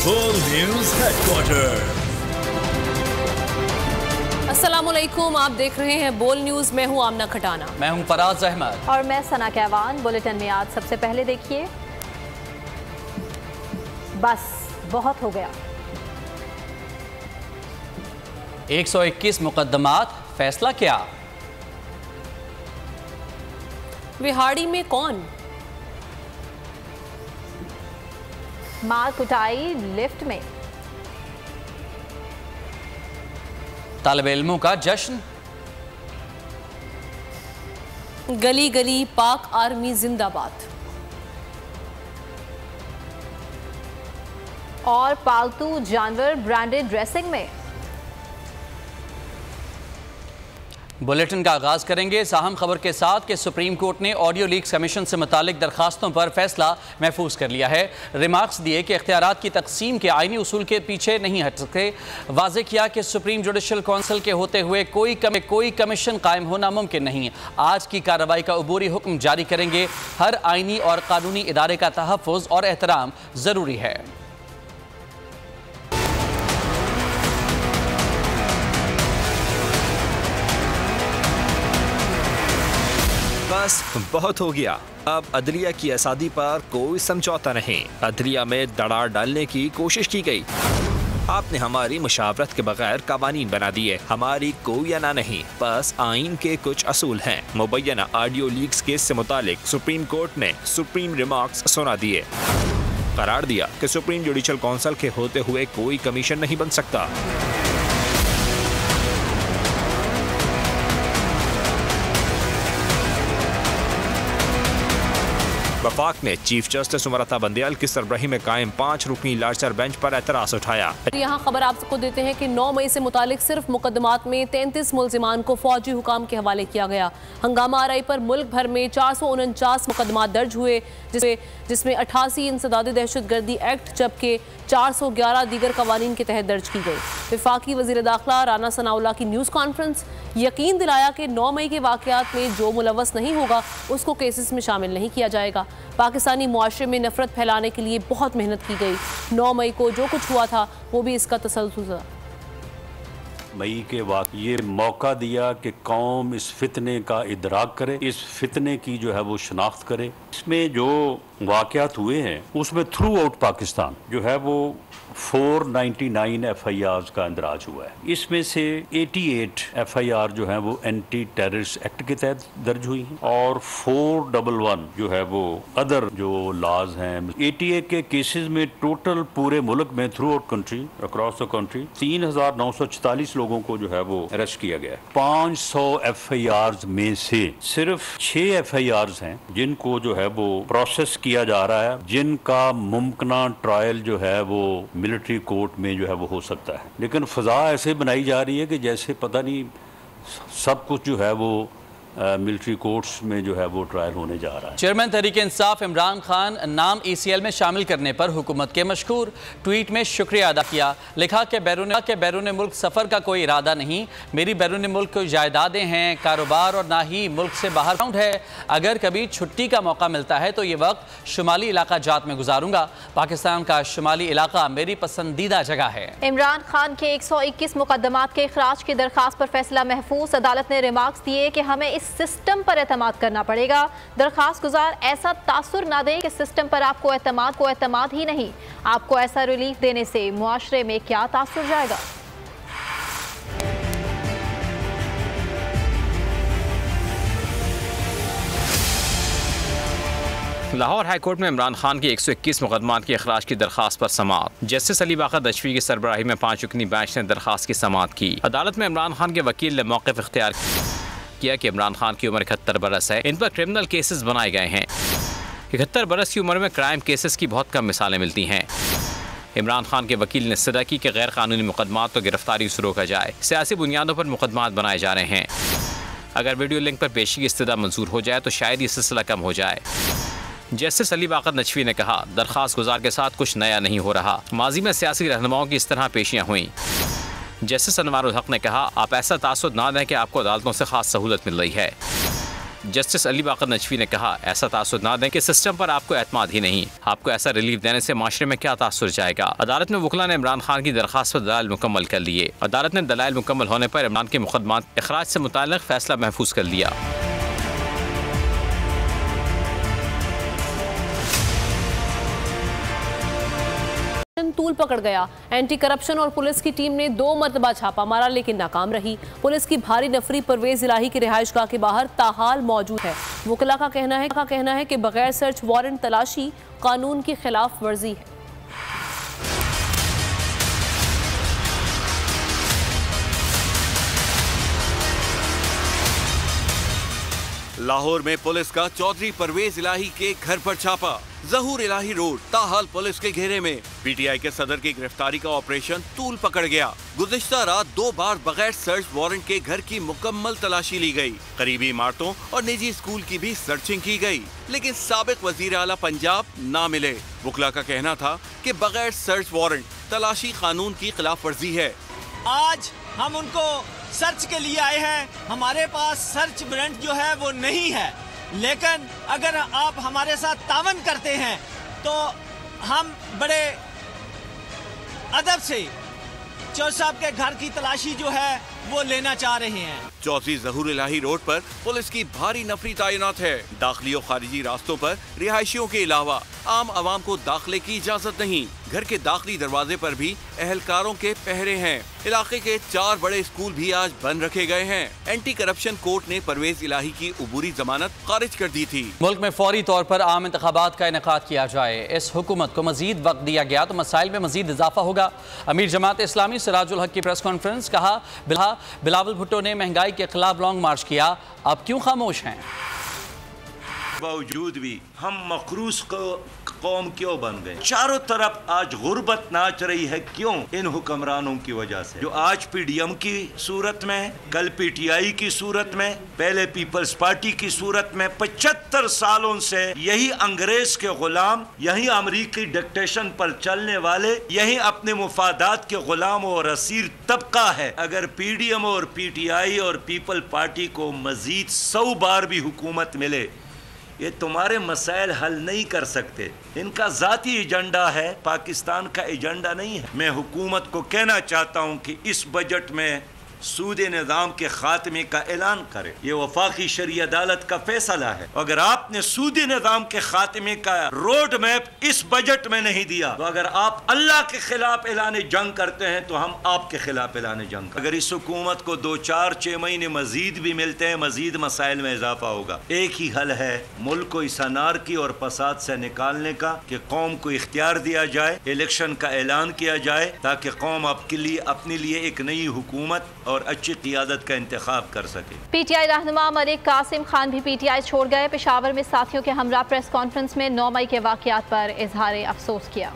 बोल news headquarter. अस्सलामुअलैकुम, आप देख रहे हैं बोल न्यूज। मैं हूं आमना खटाना। मैं हूं फराज अहमद और मैं सना कहवान। बुलेटिन में आज सबसे पहले देखिए, बस बहुत हो गया। 121 मुकदमात, फैसला क्या? विहाड़ी में कौन? मार कुटाई लिफ्ट में। तालिब इल्मों का जश्न। गली गली पाक आर्मी जिंदाबाद। और पालतू जानवर ब्रांडेड ड्रेसिंग में। बुलेटिन का आगाज करेंगे साहम खबर के साथ कि सुप्रीम कोर्ट ने ऑडियो लीक्स कमीशन से मुतालिक दरखास्तों पर फैसला महफूज कर लिया है। रिमार्क्स दिए कि इख्तियारात की तकसीम के आईनी उसूल के पीछे नहीं हट सकते। वाज़ेह किया कि सुप्रीम जुडिशल काउंसिल के होते हुए कोई कमीशन कायम होना मुमकिन नहीं। आज की कार्रवाई का अबूरी हुक्म जारी करेंगे। हर आईनी और कानूनी इदारे का तहफ़्फ़ुज़ और एहतराम ज़रूरी है। बस बहुत हो गया। अब अदलिया की आज़ादी पर कोई समझौता नहीं। अदलिया में दरार डालने की कोशिश की गई। आपने हमारी मुशावरत के बगैर कवानीन बना दिए। हमारी कोई अना नहीं, बस आइन के कुछ असूल हैं। मुबैना ऑडियो लीक्स केस से मुतालिक सुप्रीम कोर्ट ने सुप्रीम रिमार्क्स सुना दिए। करार दिया कि सुप्रीम जुडिशल काउंसिल के होते हुए कोई कमीशन नहीं बन सकता। वफाक ने चीफ जस्टिस उमर बंदयाल की सरबराही में कायम 5 रुकनी लार्जर बेंच पर एतराज़ उठाया। यहाँ खबर आपको देते हैं कि 9 मई से मुतालिक सिर्फ मुकदमात में 33 मुल्जिमान को फौजी हुकाम के हवाले किया गया। हंगामा आरई पर मुल्क भर में 449 मुकदमात दर्ज हुए, जिसमें 88 इंसदादी दहशत गर्दी एक्ट जबकि 411 दीगर कवानीन के तहत दर्ज की गई। वफाकी वज़ीर दाखिला राना सनाउल्लाह की न्यूज़ कॉन्फ्रेंस, यकीन दिलाया कि 9 मई के वाक़यात में जो मुलव्वस नहीं होगा उसको केसेस में शामिल नहीं किया जाएगा। पाकिस्तानी मुआशरे में नफरत फैलाने के लिए बहुत मेहनत की गई। 9 मई को जो कुछ हुआ था वो भी इसका तसल्सल। मई के वाक़ ये मौका दिया कि कौम इस फितने का इदराक करे, इस फितने की जो है वो शनाख्त करे। इसमें जो वाक़यात हुए हैं उसमें थ्रू आउट पाकिस्तान जो है वो 499 FIRs का इंदराज हुआ है। इसमें से 88 FIR जो है वो एंटी टेररिस्ट एक्ट के तहत दर्ज हुई हैं और 411 जो है वो अदर जो लॉज हैं। 88 के केसेस में टोटल पूरे मुल्क में through out country, across the country 3946 लोगों को जो है वो अरेस्ट किया गया है। 500 FIRs में से सिर्फ 6 FIRs हैं जिनको जो है वो प्रोसेस किया जा रहा है, जिनका मुमकिना ट्रायल जो है वो मिलिट्री कोर्ट में जो है वो हो सकता है। लेकिन फ़ज़ा ऐसे बनाई जा रही है कि जैसे पता नहीं सब कुछ जो है वो मिलिट्री कोर्ट्स में जो है वो ट्रायल होने जा रहा है। चेयरमैन तहरीक इंसाफ इमरान खान नाम ECL में शामिल करने पर हुकूमत के मशकूर। ट्वीट में शुक्रिया अदा किया। लिखा कि बैरून मुल्क सफ़र का कोई इरादा नहीं। मेरी बैरून मुल्क कोई जायदादें हैं, कारोबार और ना ही मुल्क से बाहर है। अगर कभी छुट्टी का मौका मिलता है तो ये वक्त शुमाली इलाका जात में गुजारूंगा। पाकिस्तान का शुमाली इलाका मेरी पसंदीदा जगह है। इमरान खान के 121 मुकदमात के इखराज की दरखास्त पर फैसला महफूज। अदालत ने रिमार्क्स दिए कि हमें इस सिस्टम पर एतमाद करना पड़ेगा। दरखास्त गुजार ऐसा तासुर ना दे कि सिस्टम पर आपको एतमाद ही नहीं, आपको ऐसा रिलीफ देने से मुआशरे में क्या तासुर जाएगा। लाहौर हाईकोर्ट में इमरान खान की 121 मुकदमात की अखराज की दरखास्त पर समाअत। जस्टिस अली बाकर दशवी की सरबराही में 5 रुकनी बेंच ने दरखास्त की समाअत की। अदालत में इमरान खान के वकील ने मौक़िफ़ इख्तियार किया कि इमरान खान की उम्र 71 बरस है। इन पर क्रिमिनल केसेस बनाए गए हैं। 71 बरस की उम्र में क्राइम केसेस की बहुत कम मिसालें मिलती हैं। इमरान खान के वकील ने सदा की कि गैर कानूनी मुकदमात तो गिरफ्तारी से रोका जाए। सियासी बुनियादों पर मुकदमात बनाए जा रहे हैं। अगर वीडियो लिंक पर पेशी की इस्तदा मंजूर हो जाए तो शायद ये सिलसिला कम हो जाए। जस्टिस अली बाकर नचवी ने कहा, दरखास्त गुजार के साथ कुछ नया नहीं हो रहा। माजी में सियासी रहनुमाओं की इस तरह पेशियाँ हुई। जस्टिस अनवारुल हक ने कहा, आप ऐसा तासुर ना दें कि आपको अदालतों से खास सहूलत मिल रही है। जस्टिस अली बाकर नजफी ने कहा, ऐसा तासुर ना दें कि सिस्टम पर आपको एतमाद ही नहीं, आपको ऐसा रिलीफ देने से माशरे में क्या तासुर जाएगा। अदालत में वकला ने इमरान खान की दरखास्त पर दलाइल मुकम्मल कर लिए। अदालत ने दलाइल मुकम्मल होने पर इमरान के मुकदमात इखराज से मुताल्लिक फैसला महफूज कर लिया। तूल पकड़ गया। एंटी करप्शन और पुलिस की टीम ने 2 मरतबा छापा मारा लेकिन नाकाम रही। पुलिस की भारी नफरी परवेज इलाही की रिहाइशगाह के बाहर ताहाल मौजूद है। वकला का कहना है कि बगैर सर्च वारंट तलाशी कानून की खिलाफ वर्जी है। लाहौर में पुलिस का चौधरी परवेज इलाही के घर पर छापा। ज़हूर इलाही रोड ताहाल पुलिस के घेरे में। पीटीआई के सदर की गिरफ्तारी का ऑपरेशन तूल पकड़ गया। गुज़िश्ता रात 2 बार बगैर सर्च वारंट के घर की मुकम्मल तलाशी ली गई। करीबी इमारतों और निजी स्कूल की भी सर्चिंग की गई, लेकिन साबिक वजीर आला पंजाब ना मिले। वकला का कहना था कि बगैर सर्च वारंट तलाशी कानून की खिलाफ वर्जी है। आज हम उनको सर्च के लिए आए हैं। हमारे पास सर्च वारंट जो है वो नहीं है, लेकिन अगर आप हमारे साथ तावन करते हैं तो हम बड़े अदब से चौधरी साहब के घर की तलाशी जो है वो लेना चाह रहे हैं। चौधरी ज़हूर इलाही रोड पर पुलिस की भारी नफरी तैनात है। दाखिली और खारिजी रास्तों पर रिहायशियों के अलावा आम आवाम को दाखिले की इजाजत नहीं। घर के दाखिली दरवाजे पर भी एहलकारों के पहरे हैं। इलाके के 4 बड़े स्कूल भी आज बंद रखे गए हैं। एंटी करप्शन कोर्ट ने परवेज इलाही की उबूरी जमानत खारिज कर दी थी। मुल्क में फौरी तौर पर आम इंतखाबात का इनेकाद किया जाए। इस हुकूमत को मजीद वक्त दिया गया तो मसाइल में मजीद इजाफा होगा। अमीर जमात इस्लामी सिराजुल हक की प्रेस कॉन्फ्रेंस। कहा, बिलावल भुट्टो ने महंगाई के खिलाफ लॉन्ग मार्च किया, अब क्यों खामोश हैं? बावजूद भी हम मखरूस कौम क्यों बन गए? चारों तरफ आज गुर्बत नाच रही है, क्यों? इन हुक्मरानों की वजह से, जो आज पीडीएम की सूरत में, कल पीटीआई की सूरत में, पहले पीपल्स पार्टी की सूरत में 75 सालों से यही अंग्रेज के गुलाम, यही अमरीकी डिक्टेशन पर चलने वाले, यही अपने मुफादात के गुलाम और असीर तबका है। अगर पीडीएम और पीटीआई और पीपल पार्टी को मजीद 100 बार भी हुकूमत मिले, ये तुम्हारे मसाइल हल नहीं कर सकते। इनका ज़ाती एजेंडा है, पाकिस्तान का एजेंडा नहीं है। मैं हुकूमत को कहना चाहता हूँ कि इस बजट में सूद निज़ाम के खात्मे का ऐलान करे। ये वफाकी शरई अदालत का फैसला है। अगर आपने सूदी निज़ाम के खात्मे का रोड मैप इस बजट में नहीं दिया, तो अगर आप अल्लाह के खिलाफ ऐलान जंग करते हैं तो हम आपके खिलाफ ऐलान जंग। अगर इस हुकूमत को 2-4-6 महीने मजीद भी मिलते हैं, मजीद मसाइल में इजाफा होगा। एक ही हल है मुल्क को इस अनारकी और फसाद से निकालने का, कि कौम को इख्तियार दिया जाए, इलेक्शन का ऐलान किया जाए, ताकि कौम अपने लिए एक नई हुकूमत और अच्छी क़ियादत का इंतखाब कर सके। पीटीआई रहनुमा मलिक कासिम खान भी पीटीआई छोड़ गए। पेशावर में साथियों के हमरा प्रेस कॉन्फ्रेंस में 9 मई के वाक़यात पर इजहार अफसोस किया।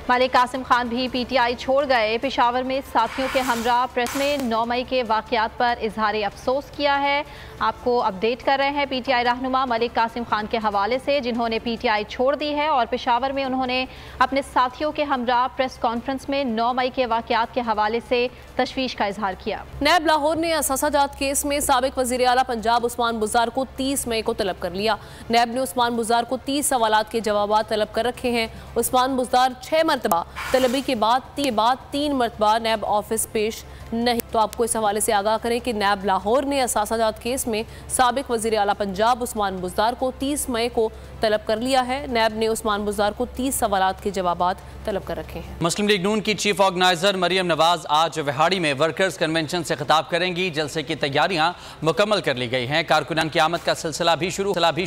मलिक कासिम खान भी पीटीआई छोड़ गए। पेशावर में साथियों के हमरा प्रेस में 9 मई के वाक़यात पर इजहार अफसोस किया है। आपको अपडेट कर रहे हैं पीटीआई रहनुमा मलिक कासिम खान के हवाले से, जिन्होंने पीटीआई छोड़ दी है और पेशावर में उन्होंने अपने साथियों के हमरा प्रेस कॉन्फ्रेंस में 9 मई के वाक़यात के हवाले से तशवीश का इजहार किया। नैब लाहौर ने असासा जात केस में साबिक वज़ीर आला पंजाब उस्मान बुज़दार को 30 मई को तलब कर लिया। नैब ने उस्मान बुज़दार को 30 सवालात के जवाब तलब कर रखे हैं। उस्मान बुज़दार 6 मरतबा तलबी के बाद 3 मरतबा नैब ऑफिस पेश नहीं। तो आपको इस हवाले से आगाह करें कि नैब लाहौर ने असासा जात केस में साबिक वज़ीर आला पंजाब उस्मान बुज़दार को 30 मई को तलब कर लिया है। नैब ने उस्मान बुज़दार को 30 सवालात के जवाबात तलब कर रखे हैं। मुस्लिम लीग नून की चीफ ऑर्गेनाइजर मरियम नवाज आज विहाड़ी में वर्कर्स कन्वेंशन से खिताब करेंगी। जलसे की तैयारियां मुकम्मल कर ली गई हैं। कारकुनान की आमद का सिलसिला भी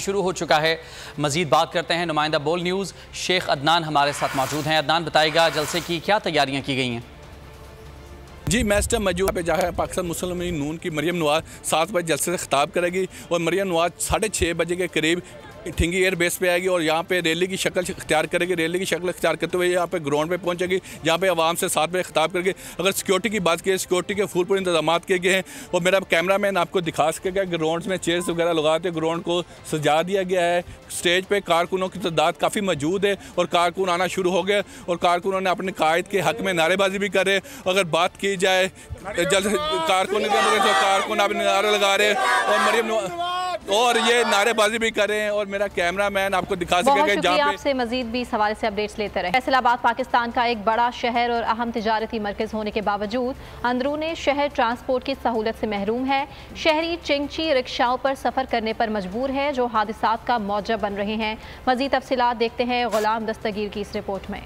शुरू हो चुका है। मजीद बात करते हैं नुमाइंदा बोल न्यूज़ शेख अदनान हमारे साथ मौजूद हैं। अदनान, बताएगा जलसे की क्या तैयारियां की गई हैं? जी, मैं इस टाइम मौजूद पे जहाँ पाकिस्तान मुस्लिम लीग नून की मरियम नवाज 7 बजे जलसे से खिताब करेगी और मरियम नवाज 6:30 बजे के करीब ठिंगी एयर बेस पे आएगी और यहाँ पे रैली की शक्ल इख्तियार करेगी। रैली की शक्ल इख्तियार करते हुए यहाँ पे ग्राउंड पे पहुँचेगी, जहाँ पे आवाम से साथ में खिताब करके। अगर सिक्योरिटी की बात की, सिक्योरिटी के फुल इंतजाम किए गए हैं और मेरा कैमरामैन आपको दिखा सकेगा। ग्राउंड में चेयर्स वगैरह लगाते ग्राउंड को सजा दिया गया है। स्टेज पे कारकुनों की तादाद काफ़ी मौजूद है और कारकुन आना शुरू हो गया और कारकुनों ने अपने कायद के हक में नारेबाजी भी करे। अगर बात की जाए जल्द कारकुन अब नारे लगा रहे और मरियम और ये नारेबाजी भी कर रहे हैं और मेरा कैमरामैन आपको दिखा सकेगा। जहाँ आपसे मजीद भी इस हवाले से अपडेट्स लेते रहे। फैसलाबाद पाकिस्तान का एक बड़ा शहर और अहम तिजारती मरकज़ होने के बावजूद अंदरूनी शहर ट्रांसपोर्ट की सहूलत से महरूम है। शहरी चिंची रिक्शाओं पर सफ़र करने पर मजबूर है, जो हादिसात का मौजब बन रहे हैं। मजीद तफसीलात देखते हैं गुलाम दस्तगीर की इस रिपोर्ट में।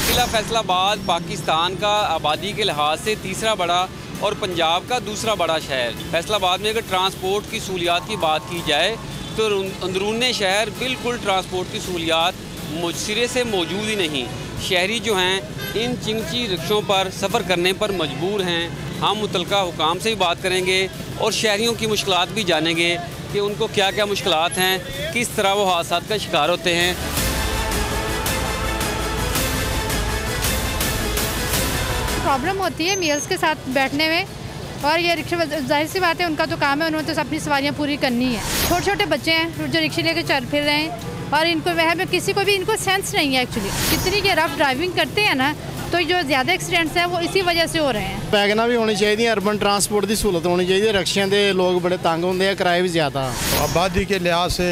जिला फैसलाबाद पाकिस्तान का आबादी के लिहाज से तीसरा बड़ा और पंजाब का दूसरा बड़ा शहर। फैसलाबाद में अगर ट्रांसपोर्ट की सहूलियात की बात की जाए तो अंदरूनी शहर बिल्कुल ट्रांसपोर्ट की सहूलियात सिरे से मौजूद ही नहीं। शहरी जो हैं इन चिंची रिक्शों पर सफ़र करने पर मजबूर हैं। हम मुतलका हुकाम से भी बात करेंगे और शहरियों की मुश्किलात भी जानेंगे कि उनको क्या क्या मुश्किलात हैं, किस तरह वो हादसात का शिकार होते हैं। प्रॉब्लम होती है मील्स के साथ बैठने में और ये रिक्शा जाहिर सी बात है उनका तो काम है, उन्होंने तो अपनी सवारियाँ पूरी करनी है। छोटे छोटे बच्चे हैं जो रिक्शे लेकर चल फिर रहे हैं और इनको वह में किसी को भी इनको सेंस नहीं है। एक्चुअली कितनी ये रफ ड्राइविंग करते हैं ना, तो जो ज़्यादा एक्सीडेंट्स हैं वो इसी वजह से हो रहे हैं। वैगनां भी होनी चाहिए, अर्बन ट्रांसपोर्ट की सहूलत होनी चाहिए। रिक्शे के लोग बड़े तंग होंगे हैं, किराए भी ज़्यादा। आबादी के लिहाज से,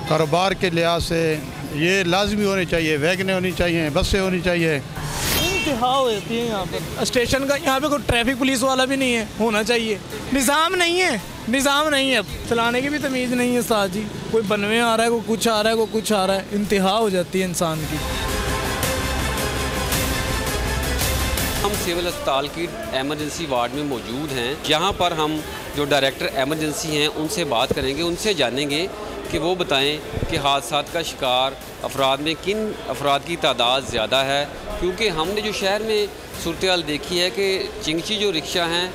कारोबार के लिहाज से ये लाजमी होनी चाहिए। वैगनें होनी चाहिए, बसें होनी चाहिए। इंतहा होती है यहाँ पर स्टेशन का। यहाँ पे कोई ट्रैफिक पुलिस वाला भी नहीं है, होना चाहिए। निज़ाम नहीं है, निज़ाम नहीं है, चलाने की भी तमीज़ नहीं है। साथ ही कोई बनवे आ रहा है, कोई कुछ आ रहा है, कोई कुछ आ रहा है। इंतहा हो जाती है इंसान की। हम सिविल अस्पताल की एमरजेंसी वार्ड में मौजूद हैं। यहाँ पर हम जो डायरेक्टर एमरजेंसी हैं उनसे बात करेंगे, उनसे जानेंगे कि वो बताएं कि हादसात का शिकार अफराद में किन अफराद की तादाद ज़्यादा है। क्योंकि हमने जो शहर में सूरत-ए-हाल देखी है कि चिंची जो रिक्शा हैं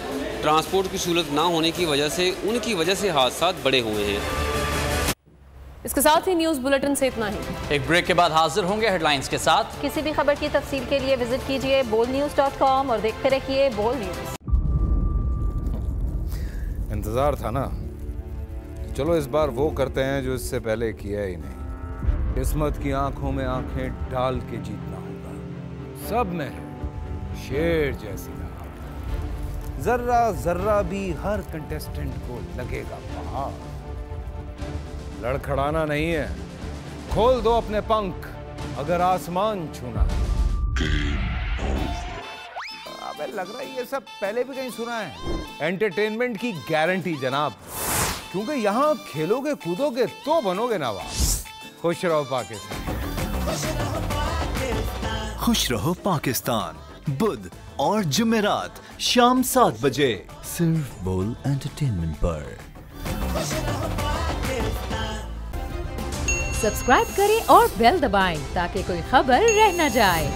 ट्रांसपोर्ट की सहूलत ना होने की वजह से उनकी वजह से हादसात बड़े हुए हैं। इसके साथ ही न्यूज़ बुलेटिन से इतना ही। एक ब्रेक के बाद हाजिर होंगे हेडलाइंस के साथ। किसी भी खबर की तफसील के लिए विजिट कीजिए boldnews.com और देखते रहिए बोल्ड न्यूज़। इंतज़ार था ना, चलो इस बार वो करते हैं जो इससे पहले किया ही नहीं। किस्मत की आंखों में आंखें डाल के जीतना होगा। सब में शेर जैसी राह, जर्रा जर्रा भी हर कंटेस्टेंट को लगेगा पहाड़। लड़खड़ाना नहीं है, खोल दो अपने पंख अगर आसमान छूना है। अबे लग रहा है ये सब पहले भी कहीं सुना है। एंटरटेनमेंट की गारंटी जनाब, क्योंकि यहाँ खेलोगे कूदोगे तो बनोगे नवाब। खुश रहो पाकिस्तान। खुश रहो पाकिस्तान बुध और जुमेरात शाम 7 बजे सिर्फ बोल एंटरटेनमेंट पर। सब्सक्राइब करें और बेल दबाएं ताकि कोई खबर रह न जाए।